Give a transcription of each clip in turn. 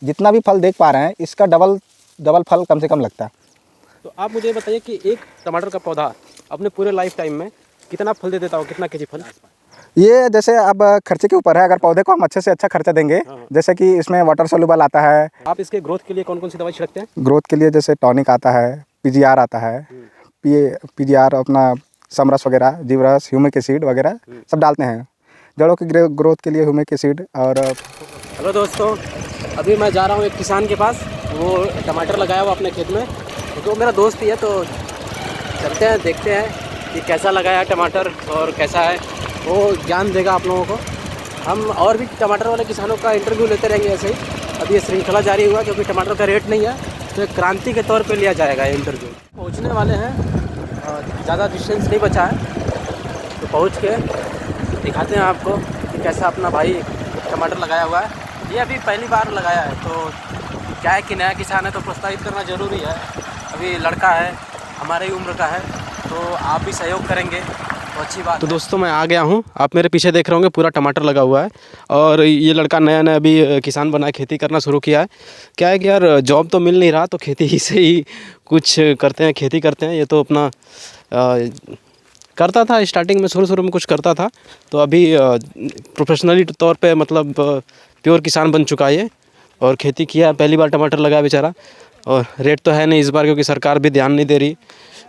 जितना भी फल देख पा रहे हैं इसका डबल फल कम से कम लगता है। तो आप मुझे बताइए कि एक टमाटर का पौधा अपने पूरे लाइफ टाइम में कितना फल दे देता हो, कितना केजी फल? ये जैसे अब खर्चे के ऊपर है, अगर पौधे को हम अच्छे से अच्छा खर्चा देंगे, जैसे कि इसमें वाटर सोल्यूबल आता है। आप इसके ग्रोथ के लिए कौन कौन सी दवाई छिड़कते हैं? ग्रोथ के लिए जैसे टॉनिक आता है, पीजीआर आता है, पीजीआर अपना समरस वगैरह, जीवरस, ह्यूमिक एसिड वगैरह सब डालते हैं। जड़ों की ग्रोथ के लिए ह्यूमिक एसिड। और हेलो दोस्तों, अभी मैं जा रहा हूँ एक किसान के पास, वो टमाटर लगाया हुआ अपने खेत में, क्योंकि वो मेरा दोस्त ही है। तो चलते हैं, देखते हैं कि कैसा लगाया है टमाटर और कैसा है, वो ज्ञान देगा आप लोगों को। हम और भी टमाटर वाले किसानों का इंटरव्यू लेते रहेंगे ऐसे ही। अभी ये श्रृंखला जारी हुआ क्योंकि टमाटर का रेट नहीं है, तो एक क्रांति के तौर पे लिया जाएगा ये इंटरव्यू। पहुंचने वाले हैं, ज़्यादा डिस्टेंस नहीं बचा है, तो पहुंच के दिखाते हैं आपको कि कैसा अपना भाई टमाटर लगाया हुआ है। ये अभी पहली बार लगाया है, तो क्या है कि नया किसान है तो प्रोत्साहित करना ज़रूरी है। अभी लड़का है, हमारे ही उम्र का है, तो आप भी सहयोग करेंगे तो अच्छी बात। तो दोस्तों मैं आ गया हूँ, आप मेरे पीछे देख रहे होंगे पूरा टमाटर लगा हुआ है। और ये लड़का नया नया अभी किसान बना, खेती करना शुरू किया है। क्या है कि यार जॉब तो मिल नहीं रहा, तो खेती ही से ही कुछ करते हैं, खेती करते हैं। ये तो अपना करता था स्टार्टिंग में, शुरू में कुछ करता था, तो अभी प्रोफेशनली तौर पे मतलब प्योर किसान बन चुका है ये, और खेती किया। पहली बार टमाटर लगाया बेचारा, और रेट तो है नहीं इस बार क्योंकि सरकार भी ध्यान नहीं दे रही।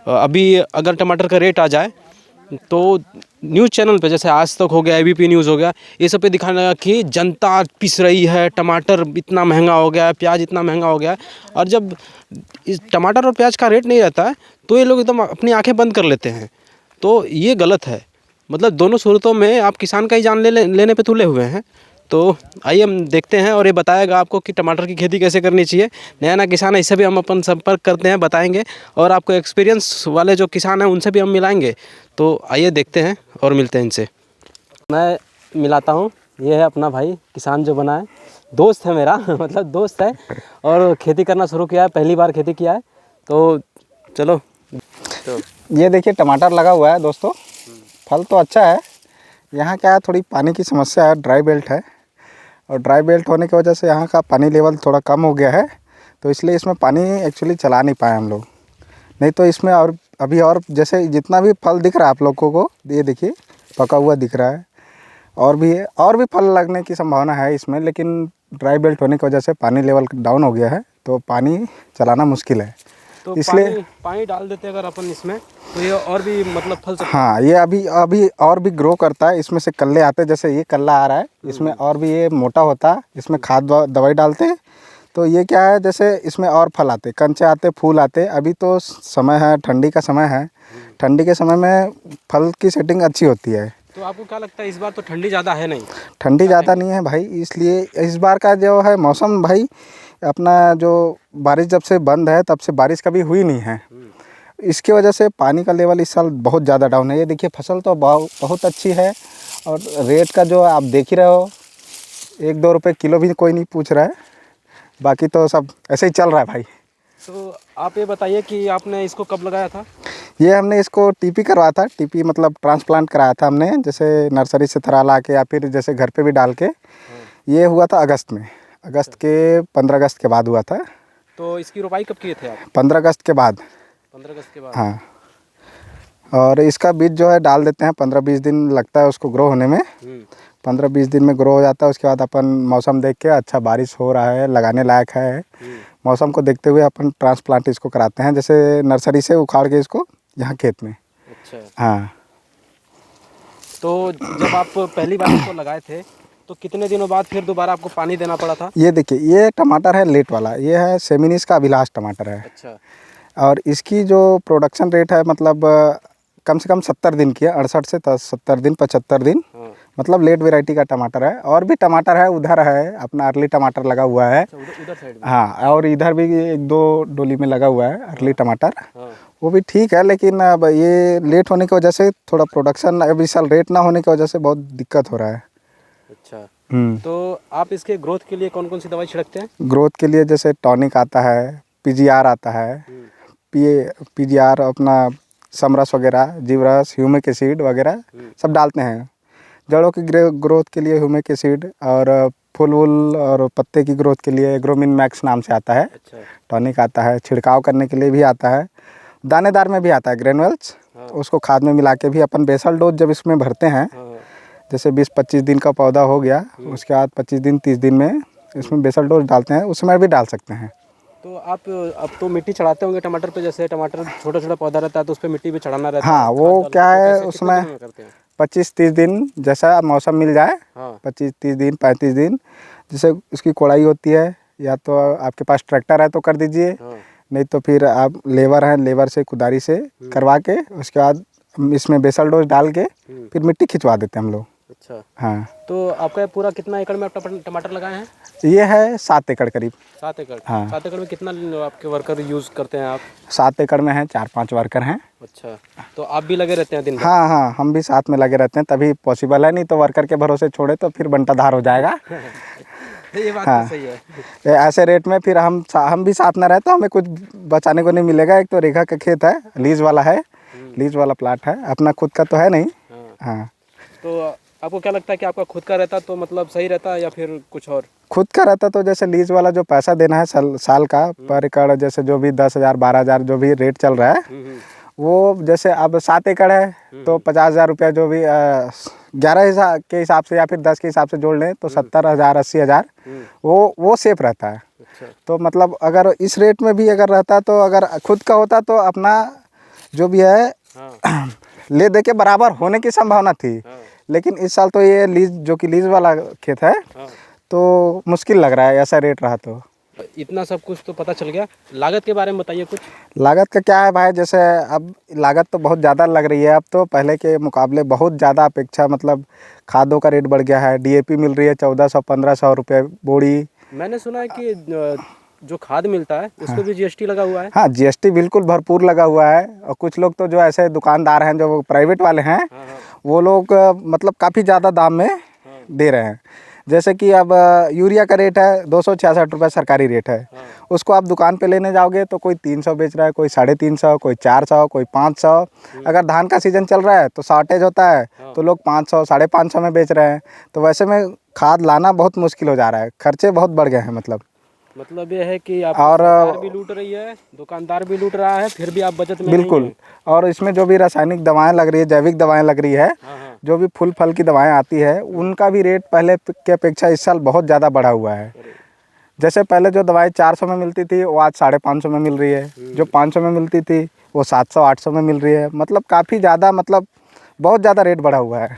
अभी अगर टमाटर का रेट आ जाए तो न्यूज़ चैनल पे, जैसे आज तक हो गया, एबीपी न्यूज़ हो गया, ये सब पे दिखाने लगा कि जनता पिस रही है, टमाटर इतना महंगा हो गया है, प्याज इतना महंगा हो गया है। और जब इस टमाटर और प्याज का रेट नहीं रहता है तो ये लोग एकदम अपनी आंखें बंद कर लेते हैं। तो ये गलत है, मतलब दोनों सूरतों में आप किसान का ही जान लेने पे तुले हुए हैं। तो आइए हम देखते हैं, और ये बताएगा आपको कि टमाटर की खेती कैसे करनी चाहिए। नया नया किसान है, इससे भी हम अपन संपर्क करते हैं, बताएंगे, और आपको एक्सपीरियंस वाले जो किसान हैं उनसे भी हम मिलाएंगे। तो आइए देखते हैं और मिलते हैं इनसे। मैं मिलाता हूँ, ये है अपना भाई किसान जो बना है, दोस्त है मेरा मतलब दोस्त है, और खेती करना शुरू किया है, पहली बार खेती किया है। तो चलो, तो ये देखिए टमाटर लगा हुआ है दोस्तों, फल तो अच्छा है। यहाँ क्या है, थोड़ी पानी की समस्या है, ड्राई बेल्ट है, और ड्राई बेल्ट होने की वजह से यहाँ का पानी लेवल थोड़ा कम हो गया है, तो इसलिए इसमें पानी एक्चुअली चला नहीं पाए हम लोग। नहीं तो इसमें और अभी और जैसे जितना भी फल दिख रहा है आप लोगों को, ये देखिए पका हुआ दिख रहा है, और भी है, और भी फल लगने की संभावना है इसमें, लेकिन ड्राई बेल्ट होने की वजह से पानी लेवल डाउन हो गया है, तो पानी चलाना मुश्किल है। तो इसलिए पानी डाल देते अगर अपन इसमें, तो ये और भी मतलब फल सकता है। हाँ, ये अभी और भी ग्रो करता है, इसमें से कल्ले आते हैं, जैसे ये कल्ला आ रहा है, इसमें और भी ये मोटा होता है, इसमें खाद दवाई डालते हैं, तो ये क्या है, जैसे इसमें और फल आते, कंचे आते, फूल आते। अभी तो समय है, ठंडी का समय है, ठंडी के समय में फल की सेटिंग अच्छी होती है। तो आपको क्या लगता है इस बार तो ठंडी ज़्यादा है नहीं? ठंडी ज़्यादा नहीं है भाई, इसलिए इस बार का जो है मौसम भाई, अपना जो बारिश जब से बंद है तब से बारिश कभी हुई नहीं है, इसकी वजह से पानी का लेवल इस साल बहुत ज़्यादा डाउन है। ये देखिए फसल तो बहुत अच्छी है, और रेट का जो आप देख ही रहे हो, 1-2 रुपये किलो भी कोई नहीं पूछ रहा है, बाकी तो सब ऐसे ही चल रहा है भाई। तो आप ये बताइए कि आपने इसको कब लगाया था? ये हमने इसको टीपी करवाया था, टीपी मतलब ट्रांसप्लांट कराया था हमने, जैसे नर्सरी से थरा ला के या फिर जैसे घर पे भी डाल के। ये हुआ था अगस्त में, अगस्त के 15 अगस्त के बाद हुआ था। तो इसकी रोपाई कब किए थे आप? 15 अगस्त के बाद। 15 अगस्त के बाद? हाँ, और इसका बीज जो है डाल देते हैं, 15-20 दिन लगता है उसको ग्रो होने में। 15-20 दिन में ग्रो हो जाता है, उसके बाद अपन मौसम देख के, अच्छा बारिश हो रहा है, लगाने लायक है, मौसम को देखते हुए अपन ट्रांसप्लांट इसको कराते हैं, जैसे नर्सरी से उखाड़ के इसको यहाँ खेत में। अच्छा। हाँ। तो जब आप पहली बार इसको लगाए थे तो कितने दिनों बाद फिर दोबारा आपको पानी देना पड़ा था? ये देखिए, ये टमाटर है लेट वाला, ये है सेमिनिस का अभिलाष टमाटर है। अच्छा। और इसकी जो प्रोडक्शन रेट है, मतलब कम से कम 70 दिन की है, 68 से 70 दिन, 75 दिन। मतलब लेट वैरायटी का टमाटर है। और भी टमाटर है, उधर है अपना अर्ली टमाटर लगा हुआ है। अच्छा, उधर साइड में? हाँ, और इधर भी 1-2 डोली में लगा हुआ है अर्ली टमाटर। वो भी ठीक है, लेकिन अब ये लेट होने की वजह से थोड़ा प्रोडक्शन अब इस साल रेट ना होने की वजह से बहुत दिक्कत हो रहा है। अच्छा। तो आप इसके ग्रोथ के लिए कौन कौन सी दवाई छिड़कते हैं? ग्रोथ के लिए जैसे टॉनिक आता है, पीजीआर आता है, पीजीआर अपना समरस वगैरह, जीवरस, ह्यूमिक एसिड वगैरह सब डालते हैं। जड़ों की ग्रोथ के लिए ह्यूमिक एसिड, और फूल वूल और पत्ते की ग्रोथ के लिए एग्रोमिन मैक्स नाम से आता है। अच्छा। टॉनिक आता है, छिड़काव करने के लिए भी आता है, दानेदार में भी आता है ग्रेनुअल्स। हाँ। तो उसको खाद में मिला के भी अपन बेसल डोज जब इसमें भरते हैं, हाँ। जैसे 20-25 दिन का पौधा हो गया, उसके बाद 25 दिन 30 दिन में इसमें बेसल डोज डालते हैं, उसमें भी डाल सकते हैं। तो आप अब तो मिट्टी चढ़ाते होंगे टमाटर पे, जैसे टमाटर छोटा छोटा पौधा रहता है तो उस पर मिट्टी भी चढ़ाना रहता है। हाँ, वो खाद डालना क्या तो है कैसे, कितने उसमें दिनों में करते हैं? 25-30 दिन जैसा मौसम मिल जाए, हाँ। 25-30 दिन 35 दिन, जैसे उसकी कोड़ाई होती है, या तो आपके पास ट्रैक्टर है तो कर दीजिए, हाँ। नहीं तो फिर आप लेबर हैं, लेबर से कुदारी से करवा के उसके बाद इसमें बेसल डोज डाल के फिर मिट्टी खिंचवा देते हैं हम लोग। अच्छा। हाँ, तो आपका पूरा कितना एकड़ में आप टमाटर लगाए हैं? ये है 7 एकड़ करीब। 7 एकड़। हाँ। 7 एकड़ में कितना आपके वर्कर यूज़ करते हैं आप? 7 एकड़ में है, 4-5 वर्कर हैं। अच्छा, तो आप भी लगे रहते हैं दिन भर? हाँ हाँ, हम भी साथ में लगे रहते हैं, तभी पॉसिबल है, नहीं तो वर्कर के भरोसे छोड़े तो फिर बंटाधार हो जाएगा। ये बात हाँ। तो सही है। ये ऐसे रेट में फिर हम भी साथ में रहे तो हमें कुछ बचाने को नहीं मिलेगा। एक तो रेखा का खेत है, लीज वाला है, लीज वाला प्लाट है, अपना खुद का तो है नहीं। हाँ। हाँ, तो आपको क्या लगता है कि आपका खुद का रहता तो मतलब सही रहता या फिर कुछ और? खुद का रहता तो जैसे लीज वाला जो पैसा देना है साल का पर एकड़, जैसे जो भी 10,000 12,000 जो भी रेट चल रहा है, वो जैसे अब 7 एकड़ है तो 50,000 रुपया जो भी 11 के हिसाब से या फिर 10 के हिसाब से जोड़ लें तो 70,000 80,000 वो सेफ रहता है। अच्छा। तो मतलब अगर इस रेट में भी अगर रहता तो अगर खुद का होता तो अपना जो भी है हाँ। ले दे के बराबर होने की संभावना थी। हाँ। लेकिन इस साल तो ये लीज जो कि लीज वाला खेत है, हाँ। तो मुश्किल लग रहा है ऐसा रेट रहा तो। इतना सब कुछ तो पता चल गया, लागत के बारे में बताइए कुछ। लागत का क्या है भाई, जैसे अब लागत तो बहुत ज़्यादा लग रही है, अब तो पहले के मुकाबले बहुत ज़्यादा अपेक्षा, मतलब खादों का रेट बढ़ गया है। डीएपी मिल रही है 1400-1500 रुपये बोरी। मैंने सुना है कि जो खाद मिलता है उस पर भी जीएसटी लगा हुआ है। हाँ, जीएसटी बिल्कुल भरपूर लगा हुआ है। और कुछ लोग तो जो ऐसे दुकानदार हैं जो प्राइवेट वाले हैं, हाँ। हाँ। वो लोग मतलब काफ़ी ज़्यादा दाम में दे रहे हैं। जैसे कि अब यूरिया का रेट है 266 रुपये सरकारी रेट है। हाँ। उसको आप दुकान पे लेने जाओगे तो कोई 300 बेच रहा है, कोई 350, कोई 400, कोई 500। अगर धान का सीज़न चल रहा है तो शॉर्टेज होता है तो लोग 500 550 में बेच रहे हैं। तो वैसे में खाद लाना बहुत मुश्किल हो जा रहा है, खर्चे बहुत बढ़ गए हैं। मतलब ये है कि आप और सरकार भी लूट रही है, दुकानदार भी लूट रहा है, फिर भी आप बचत में बिल्कुल। नहीं हैं। और इसमें जो भी रासायनिक दवाएं लग रही है, जैविक दवाएं लग रही है, हाँ। हाँ। जो भी फूल फल की दवाएं आती है, उनका भी रेट पहले की अपेक्षा इस साल बहुत ज़्यादा बढ़ा हुआ है। जैसे पहले जो दवाई 400 में मिलती थी वो आज 550 में मिल रही है, जो 500 में मिलती थी वो 700-800 में मिल रही है। मतलब काफ़ी ज़्यादा, मतलब बहुत ज़्यादा रेट बढ़ा हुआ है।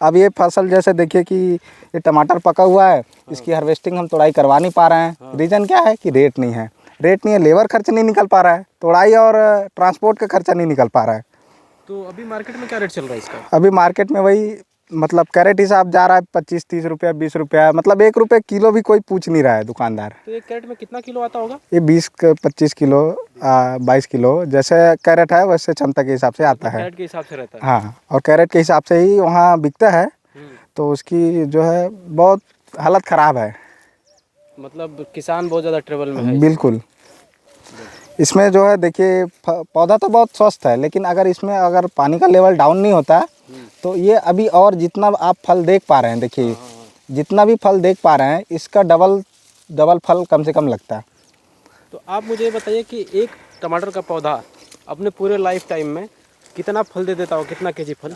अब ये फसल जैसे देखिए कि ये टमाटर पका हुआ है, इसकी हार्वेस्टिंग हम तोड़ाई करवा नहीं पा रहे हैं। रीज़न क्या है कि रेट नहीं है। रेट नहीं है, लेबर खर्च नहीं निकल पा रहा है, तोड़ाई और ट्रांसपोर्ट का खर्चा नहीं निकल पा रहा है। तो अभी मार्केट में क्या रेट चल रहा है इसका? अभी मार्केट में वही, मतलब कैरेट हिसाब जा रहा है 25-30 रुपया, 20 रुपया, मतलब 1 रुपये किलो भी कोई पूछ नहीं रहा है दुकानदार। तो एक कैरेट में कितना किलो आता होगा? ये 20-25 किलो 22 किलो जैसे कैरेट है वैसे क्षमता के हिसाब से आता है। कैरेट के हिसाब से रहता है। हाँ, और कैरेट के हिसाब से ही वहाँ बिकता है। तो उसकी जो है बहुत हालत ख़राब है। मतलब किसान बहुत ज़्यादा ट्रबल में है। बिल्कुल। इसमें जो है देखिए पौधा तो बहुत स्वस्थ है, लेकिन अगर इसमें अगर पानी का लेवल डाउन नहीं होता तो ये अभी और जितना आप फल देख पा रहे हैं, देखिए जितना भी फल देख पा रहे हैं इसका डबल फल कम से कम लगता है। तो आप मुझे बताइए कि एक टमाटर का पौधा अपने पूरे लाइफ टाइम में कितना फल दे देता हो, कितना केजी फल?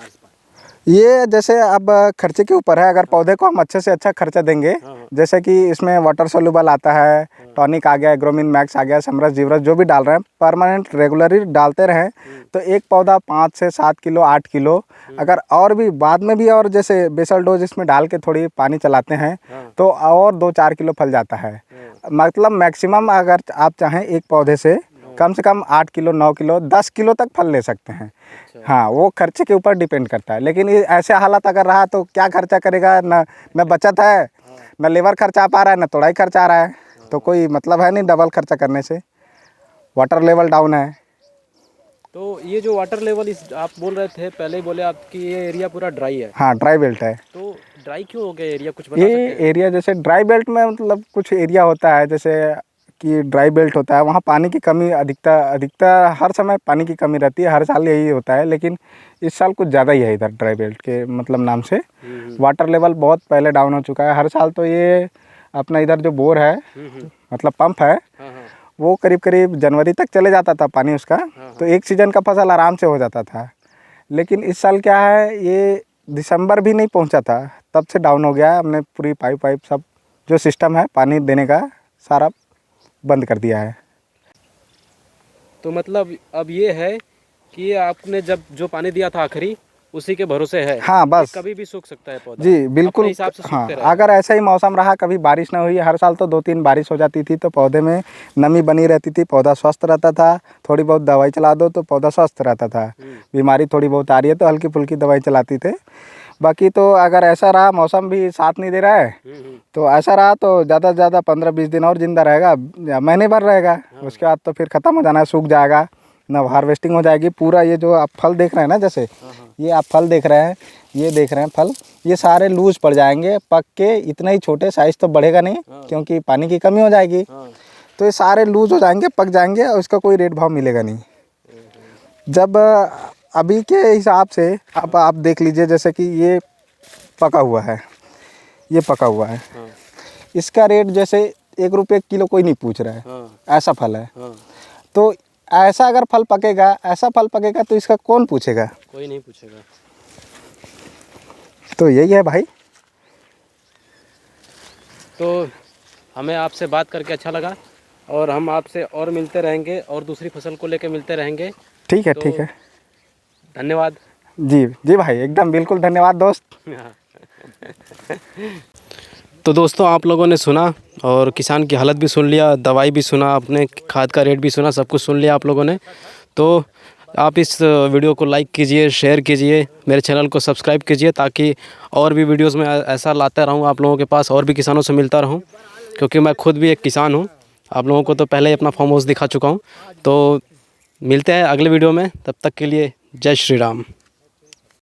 ये जैसे अब खर्चे के ऊपर है। अगर पौधे को हम अच्छे से अच्छा खर्चा देंगे, जैसे कि इसमें वाटर सोल्यूबल आता है, टॉनिक आ गया, एग्रोमिन मैक्स आ गया, समरस जीवरस जो भी डाल रहे हैं, परमानेंट रेगुलरली डालते रहें तो एक पौधा 5 से 7 किलो 8 किलो, अगर और भी बाद में भी और जैसे बेसल डोज इसमें डाल के थोड़ी पानी चलाते हैं तो और 2-4 किलो फल जाता है। मतलब मैक्सिमम अगर आप चाहें एक पौधे से कम 8 किलो 9 किलो 10 किलो तक फल ले सकते हैं। हाँ, वो खर्चे के ऊपर डिपेंड करता है। लेकिन ये ऐसे हालत अगर रहा तो क्या खर्चा करेगा, न बचत है, न लेबर खर्चा आ पा रहा है, न तोड़ाई खर्चा आ रहा है, तो कोई मतलब है नहीं डबल खर्चा करने से। वाटर लेवल डाउन है। तो ये जो वाटर लेवल आप बोल रहे थे, पहले ही बोले आपकी ये एरिया पूरा ड्राई है। हाँ, ड्राई बेल्ट है। तो ड्राई क्यों हो गया एरिया, कुछ बता सकते हैं? ये एरिया जैसे ड्राई बेल्ट में मतलब कुछ एरिया होता है, जैसे कि ड्राई बेल्ट होता है, वहाँ पानी की कमी अधिकतर हर समय पानी की कमी रहती है, हर साल यही होता है। लेकिन इस साल कुछ ज़्यादा ही है इधर ड्राई बेल्ट के मतलब नाम से। वाटर लेवल बहुत पहले डाउन हो चुका है। हर साल तो ये अपना इधर जो बोर है मतलब पंप है, वो करीब करीब जनवरी तक चले जाता था पानी उसका, तो एक सीज़न का फसल आराम से हो जाता था। लेकिन इस साल क्या है, ये दिसंबर भी नहीं पहुंचा था, तब से डाउन हो गया है। हमने पूरी पाइप सब जो सिस्टम है पानी देने का सारा बंद कर दिया है। तो मतलब अब ये है कि आपने जब जो पानी दिया था आखिरी, उसी के भरोसे है। हाँ बस, कभी भी सूख सकता है पौधा। जी बिल्कुल। अपने हिसाब से हाँ, सूखते रहेगा। अगर ऐसा ही मौसम रहा, कभी बारिश ना हुई, हर साल तो 2-3 बारिश हो जाती थी तो पौधे में नमी बनी रहती थी, पौधा स्वस्थ रहता था। थोड़ी बहुत दवाई चला दो तो पौधा स्वस्थ रहता था। बीमारी थोड़ी बहुत आ रही है तो हल्की फुल्की दवाई चलाती थे। बाकी तो अगर ऐसा रहा, मौसम भी साथ नहीं दे रहा है, तो ऐसा रहा तो ज़्यादा से ज़्यादा 15-20 दिन और ज़िंदा रहेगा, या महीने भर रहेगा। उसके बाद तो फिर ख़त्म हो जाना है, सूख जाएगा, ना हार्वेस्टिंग हो जाएगी। पूरा ये जो आप फल देख रहे हैं ना, जैसे ये आप फल देख रहे हैं, ये देख रहे हैं फल, ये सारे लूज पड़ जाएंगे पक के। इतना ही छोटे साइज़ तो बढ़ेगा नहीं, क्योंकि पानी की कमी हो जाएगी। तो ये सारे लूज हो जाएंगे, पक जाएंगे, और इसका कोई रेट भाव मिलेगा नहीं। जब अभी के हिसाब से आप देख लीजिए, जैसे कि ये पका हुआ है, ये पका हुआ है, इसका रेट जैसे 1 रुपये किलो कोई नहीं पूछ रहा है, ऐसा फल है। तो ऐसा अगर फल पकेगा, ऐसा फल पकेगा तो इसका कौन पूछेगा? कोई नहीं पूछेगा। तो यही है भाई। तो हमें आपसे बात करके अच्छा लगा, और हम आपसे और मिलते रहेंगे, और दूसरी फसल को लेकर मिलते रहेंगे। ठीक है, तो ठीक है, धन्यवाद। जी जी भाई, एकदम बिल्कुल धन्यवाद दोस्त। तो दोस्तों, आप लोगों ने सुना, और किसान की हालत भी सुन लिया, दवाई भी सुना, अपने खाद का रेट भी सुना, सब कुछ सुन लिया आप लोगों ने। तो आप इस वीडियो को लाइक कीजिए, शेयर कीजिए, मेरे चैनल को सब्सक्राइब कीजिए, ताकि और भी वीडियोस में ऐसा लाता रहूँ आप लोगों के पास, और भी किसानों से मिलता रहूँ, क्योंकि मैं खुद भी एक किसान हूँ। आप लोगों को तो पहले ही अपना फार्म हाउस दिखा चुका हूँ। तो मिलते हैं अगले वीडियो में, तब तक के लिए जय श्री राम।